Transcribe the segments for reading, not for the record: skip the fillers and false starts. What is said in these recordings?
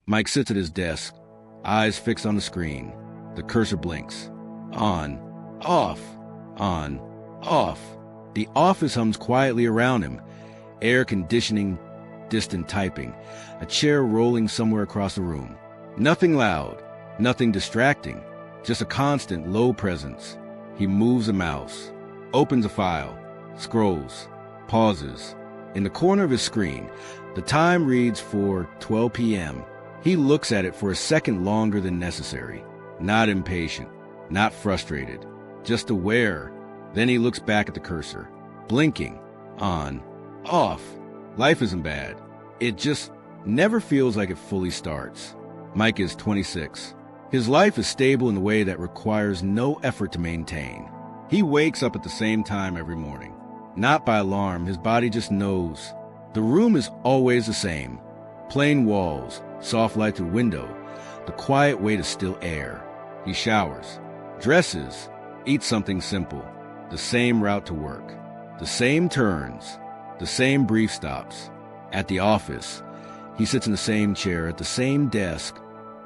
Mike sits at his desk, eyes fixed on the screen. The cursor blinks. On, off, on, off. The office hums quietly around him. Air conditioning, distant typing, a chair rolling somewhere across the room. Nothing loud, nothing distracting, just a constant low presence. He moves a mouse, opens a file, scrolls, pauses. In the corner of his screen, the time reads 4:12 p.m. He looks at it for a second longer than necessary. Not impatient, not frustrated, just aware. Then he looks back at the cursor, blinking, on, off. Life isn't bad. It just never feels like it fully starts. Mike is 26. His life is stable in a way that requires no effort to maintain. He wakes up at the same time every morning. Not by alarm, his body just knows. The room is always the same. Plain walls, soft light through window, the quiet weight of still air. He showers, dresses, eats something simple. The same route to work. The same turns. The same brief stops. At the office, he sits in the same chair at the same desk,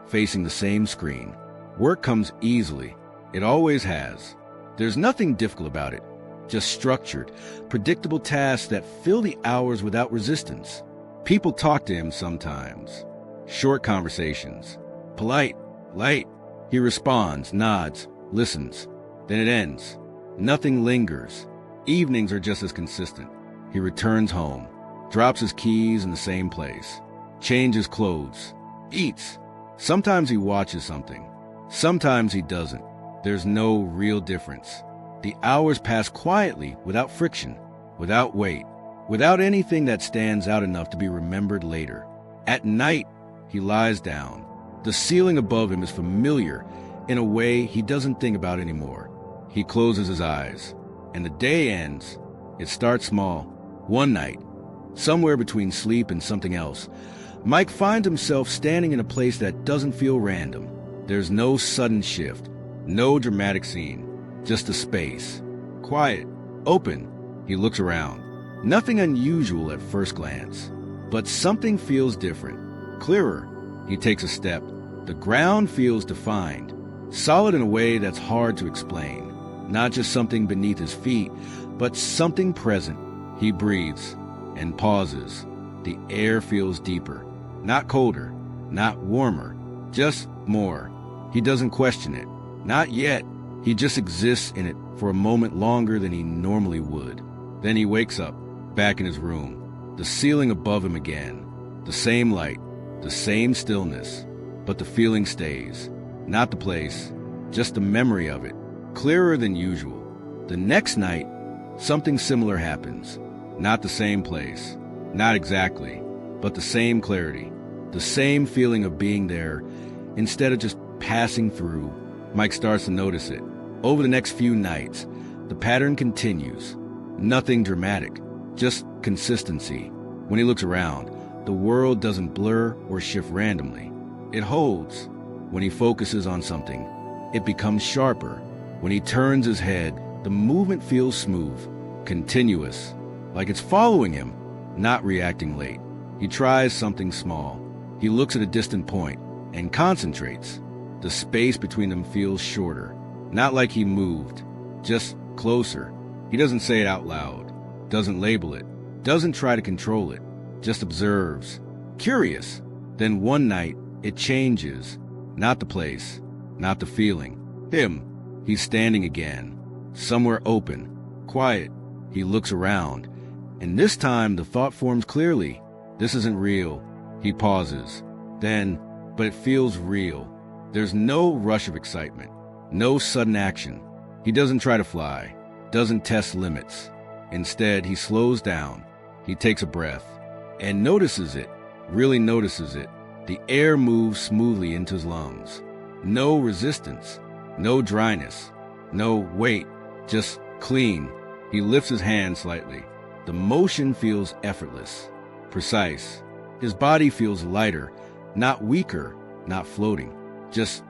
facing the same screen. Work comes easily. It always has. There's nothing difficult about it. Just structured, predictable tasks that fill the hours without resistance. People talk to him sometimes. Short conversations. Polite, light. He responds, nods, listens. Then it ends. Nothing lingers. Evenings are just as consistent. He returns home, drops his keys in the same place, changes clothes, eats. Sometimes he watches something. Sometimes he doesn't. There's no real difference. The hours pass quietly, without friction, without weight, without anything that stands out enough to be remembered later. At night, he lies down. The ceiling above him is familiar in a way he doesn't think about anymore. He closes his eyes, and the day ends. It starts small. One night, somewhere between sleep and something else, Mike finds himself standing in a place that doesn't feel random. There's no sudden shift, no dramatic scene, just a space. Quiet, open. He looks around. Nothing unusual at first glance, but something feels different, clearer. He takes a step. The ground feels defined, solid in a way that's hard to explain. Not just something beneath his feet, but something present. He breathes and pauses. The air feels deeper, not colder, not warmer, just more. He doesn't question it. Not yet. He just exists in it for a moment longer than he normally would. Then he wakes up, back in his room. The ceiling above him again. The same light, the same stillness. But the feeling stays. Not the place, just the memory of it. Clearer than usual. The next night, something similar happens. Not the same place. Not exactly. But the same clarity. The same feeling of being there instead of just passing through. Mike starts to notice it. Over the next few nights, the pattern continues. Nothing dramatic, just consistency. When he looks around, the world doesn't blur or shift randomly. It holds. When he focuses on something, it becomes sharper. When he turns his head, the movement feels smooth, continuous, like it's following him, not reacting late. He tries something small. He looks at a distant point and concentrates. The space between them feels shorter, not like he moved, just closer. He doesn't say it out loud, doesn't label it, doesn't try to control it, just observes, curious. Then one night, it changes. Not the place, not the feeling. Him. He's standing again, somewhere open, quiet. He looks around, and this time the thought forms clearly. This isn't real. He pauses. Then, but it feels real. There's no rush of excitement, no sudden action. He doesn't try to fly, doesn't test limits. Instead, he slows down. He takes a breath and notices it, really notices it. The air moves smoothly into his lungs. No resistance, no dryness, no weight, just clean. He lifts his hand slightly. The motion feels effortless, precise. His body feels lighter, not weaker, not floating, just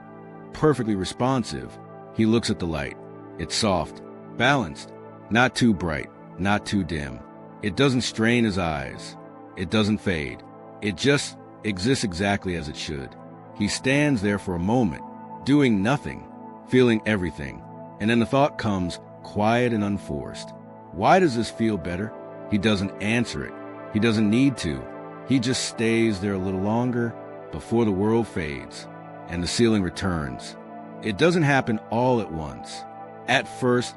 perfectly responsive. He looks at the light. It's soft, balanced, not too bright, not too dim. It doesn't strain his eyes. It doesn't fade. It just exists exactly as it should. He stands there for a moment, doing nothing, feeling everything, and then the thought comes, quiet and unforced. Why does this feel better? He doesn't answer it. He doesn't need to. He just stays there a little longer before the world fades and the ceiling returns. It doesn't happen all at once. At first,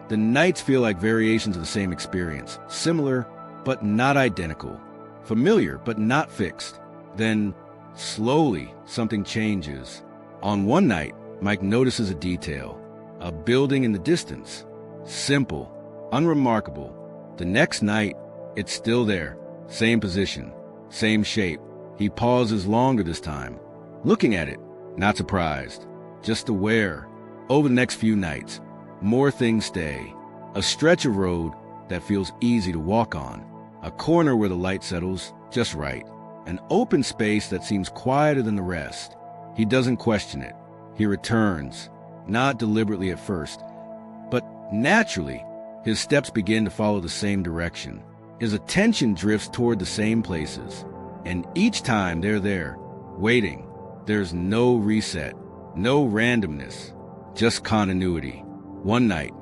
the nights feel like variations of the same experience, similar but not identical, familiar but not fixed. Then, slowly, something changes. On one night, Mike notices a detail, a building in the distance. Simple, unremarkable. The next night, it's still there, same position, same shape. He pauses longer this time, looking at it, not surprised, just aware. Over the next few nights, more things stay. A stretch of road that feels easy to walk on, a corner where the light settles just right, an open space that seems quieter than the rest. He doesn't question it. He returns, not deliberately at first, but naturally. His steps begin to follow the same direction. His attention drifts toward the same places, and each time they're there, waiting. There's no reset, no randomness, just continuity. One night,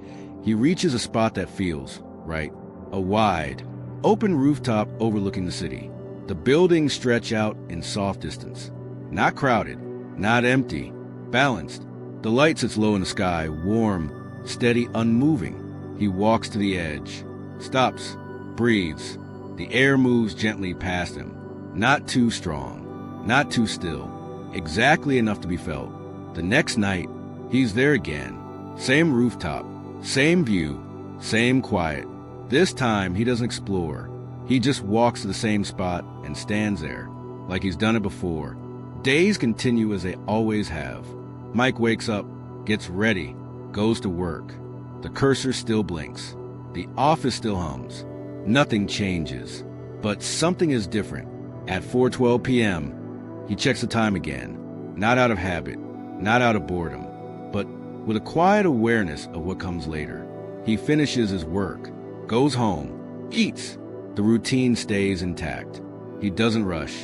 he reaches a spot that feels right, a wide, open rooftop overlooking the city. The buildings stretch out in soft distance, not crowded, not empty, balanced. The light sits low in the sky, warm, steady, unmoving. He walks to the edge, stops, breathes. The air moves gently past him, not too strong, not too still, exactly enough to be felt. The next night, he's there again. Same rooftop, same view, same quiet. This time, he doesn't explore. He just walks to the same spot and stands there, like he's done it before. Days continue as they always have. Mike wakes up, gets ready, goes to work. The cursor still blinks. The office still hums. Nothing changes. But something is different. At 4:12 p.m., he checks the time again. Not out of habit, not out of boredom, but with a quiet awareness of what comes later. He finishes his work, goes home, eats. The routine stays intact. He doesn't rush,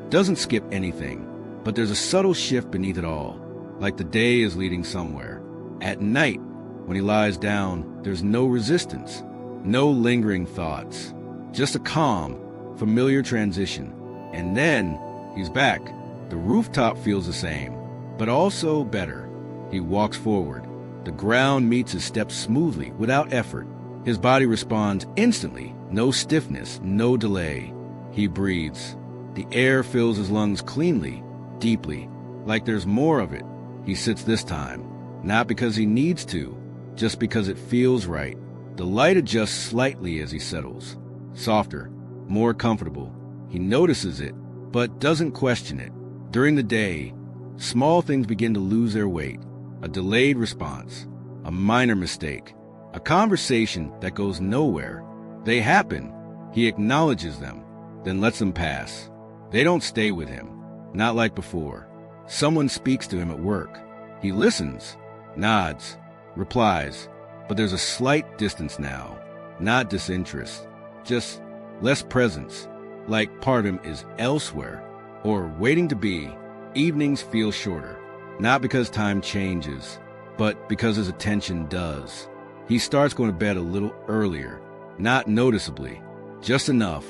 doesn't skip anything, but there's a subtle shift beneath it all, like the day is leading somewhere. At night, when he lies down, there's no resistance, no lingering thoughts, just a calm, familiar transition. And then he's back. The rooftop feels the same, but also better. He walks forward. The ground meets his steps smoothly, without effort. His body responds instantly, no stiffness, no delay. He breathes. The air fills his lungs cleanly, deeply, like there's more of it. He sits this time, not because he needs to, just because it feels right. The light adjusts slightly as he settles, softer, more comfortable. He notices it, but doesn't question it. During the day, small things begin to lose their weight. A delayed response, a minor mistake, a conversation that goes nowhere. They happen. He acknowledges them, then lets them pass. They don't stay with him, not like before. Someone speaks to him at work. He listens, nods, replies, but there's a slight distance now, not disinterest, just less presence, like part of him is elsewhere, or waiting to be. Evenings feel shorter, not because time changes, but because his attention does. He starts going to bed a little earlier, not noticeably, just enough.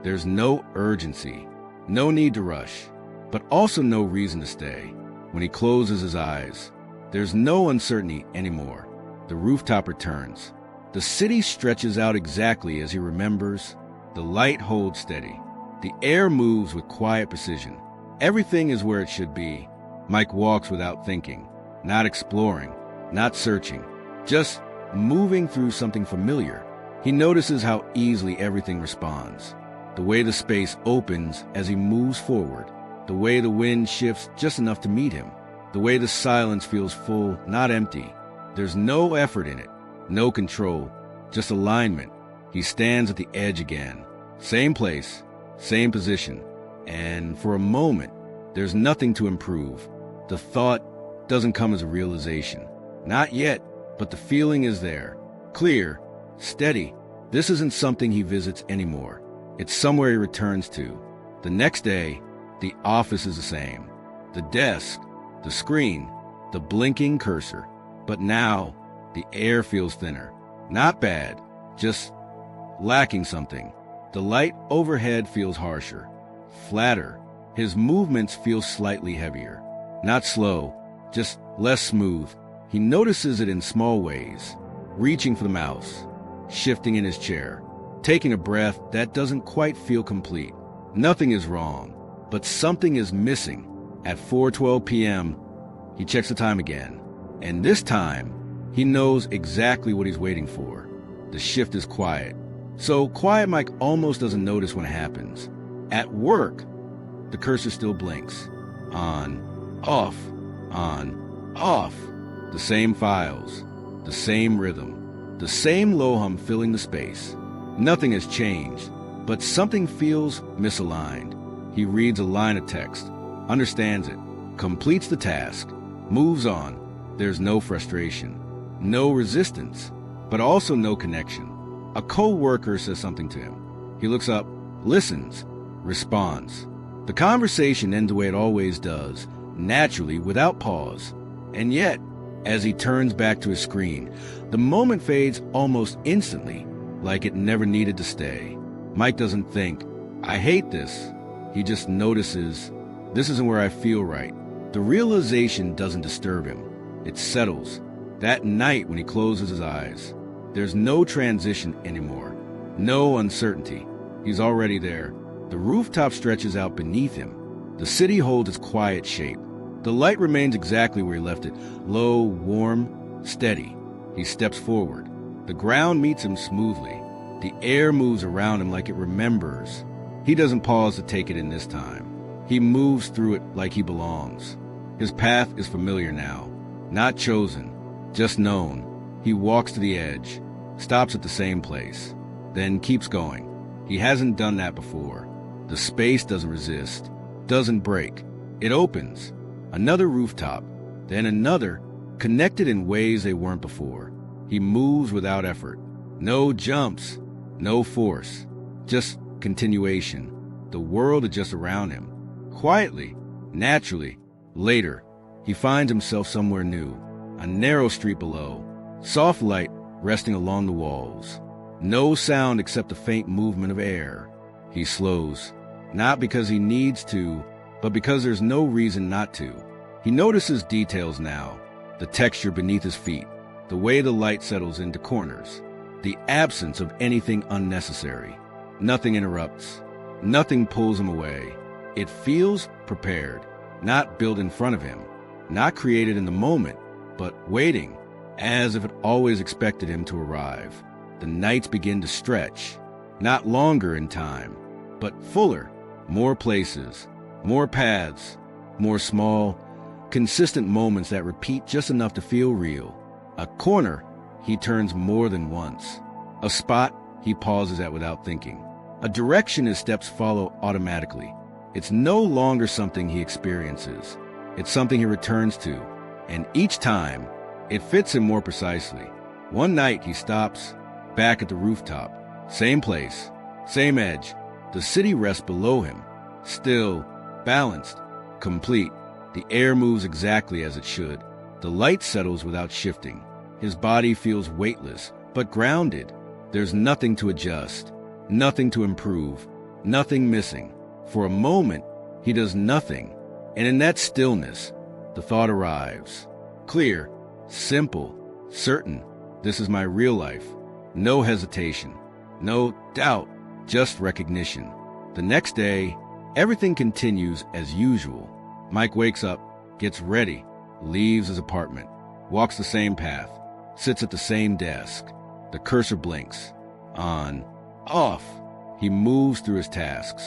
There's no urgency, no need to rush, but also no reason to stay. When he closes his eyes, there's no uncertainty anymore. The rooftop returns. The city stretches out exactly as he remembers. The light holds steady. The air moves with quiet precision. Everything is where it should be. Mike walks without thinking, not exploring, not searching, just moving through something familiar. He notices how easily everything responds. The way the space opens as he moves forward. The way the wind shifts just enough to meet him. The way the silence feels full, not empty. There's no effort in it, no control, just alignment. He stands at the edge again. Same place, same position. And for a moment, there's nothing to improve. The thought doesn't come as a realization. Not yet, but the feeling is there. Clear, steady. This isn't something he visits anymore. It's somewhere he returns to. The next day, The office is the same. The desk, the screen, the blinking cursor. But now, the air feels thinner. Not bad, just lacking something. The light overhead feels harsher, flatter. His movements feel slightly heavier. Not slow, just less smooth. He notices it in small ways, reaching for the mouse, shifting in his chair, taking a breath that doesn't quite feel complete. Nothing is wrong, but something is missing. At 4:12 p.m., he checks the time again, and this time, he knows exactly what he's waiting for. The shift is quiet, so quiet Mike almost doesn't notice when it happens. At work, the cursor still blinks. On, off, on, off. The same files, the same rhythm, the same low hum filling the space. Nothing has changed, but something feels misaligned. He reads a line of text, understands it, completes the task, moves on. There's no frustration, no resistance, but also no connection. A co-worker says something to him. He looks up, listens, responds. The conversation ends the way it always does, naturally, without pause. And yet, as he turns back to his screen, the moment fades almost instantly, like it never needed to stay. Mike doesn't think, I hate this. He just notices, this isn't where I feel right. The realization doesn't disturb him. It settles. That night when he closes his eyes, there's no transition anymore, no uncertainty. He's already there. The rooftop stretches out beneath him. The city holds its quiet shape. The light remains exactly where he left it, low, warm, steady. He steps forward. The ground meets him smoothly. The air moves around him like it remembers. He doesn't pause to take it in this time. He moves through it like he belongs. His path is familiar now, not chosen, just known. He walks to the edge, stops at the same place, then keeps going. He hasn't done that before. The space doesn't resist, doesn't break. It opens. Another rooftop, then another, connected in ways they weren't before. He moves without effort. No jumps, no force, just continuation. The world adjusts around him. Quietly, naturally. Later, he finds himself somewhere new. A narrow street below. Soft light resting along the walls. No sound except the faint movement of air. He slows, not because he needs to, but because there's no reason not to. He notices details now. The texture beneath his feet, the way the light settles into corners, the absence of anything unnecessary. Nothing interrupts. Nothing pulls him away. It feels prepared, not built in front of him, not created in the moment, but waiting, as if it always expected him to arrive. The nights begin to stretch, not longer in time, but fuller, more places, more paths, more small, consistent moments that repeat just enough to feel real. A corner he turns more than once. A spot he pauses at without thinking. A direction his steps follow automatically. It's no longer something he experiences. It's something he returns to. And each time, it fits him more precisely. One night he stops, back at the rooftop. Same place, same edge. The city rests below him. Still, balanced, complete. The air moves exactly as it should. The light settles without shifting. His body feels weightless, but grounded. There's nothing to adjust, nothing to improve, nothing missing. For a moment, he does nothing. And in that stillness, the thought arrives. Clear, simple, certain. This is my real life. No hesitation, no doubt, just recognition. The next day, everything continues as usual. Mike wakes up, gets ready, leaves his apartment, walks the same path, sits at the same desk. The cursor blinks. On, off. He moves through his tasks,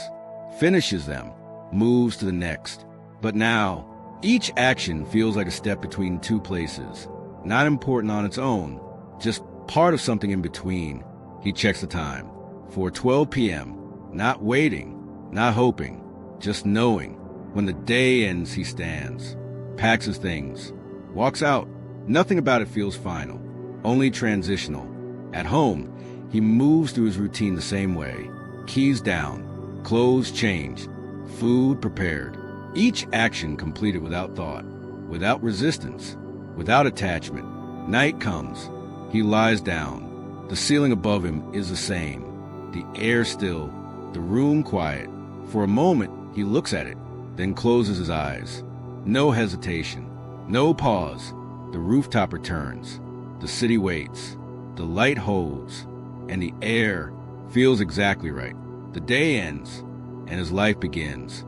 finishes them, moves to the next. But now, each action feels like a step between two places. Not important on its own, just part of something in between. He checks the time. 4:12 p.m. Not waiting, not hoping, just knowing. When the day ends, he stands, packs his things, walks out. Nothing about it feels final, only transitional. At home, he moves through his routine the same way. Keys down, clothes changed, Food prepared. Each action completed without thought, without resistance, without attachment. Night comes. He lies down. The ceiling above him is the same. The air still, the room quiet. For a moment, he looks at it, then closes his eyes. No hesitation, no pause. The rooftop returns. The city waits. The light holds, and the air feels exactly right. The day ends, and his life begins.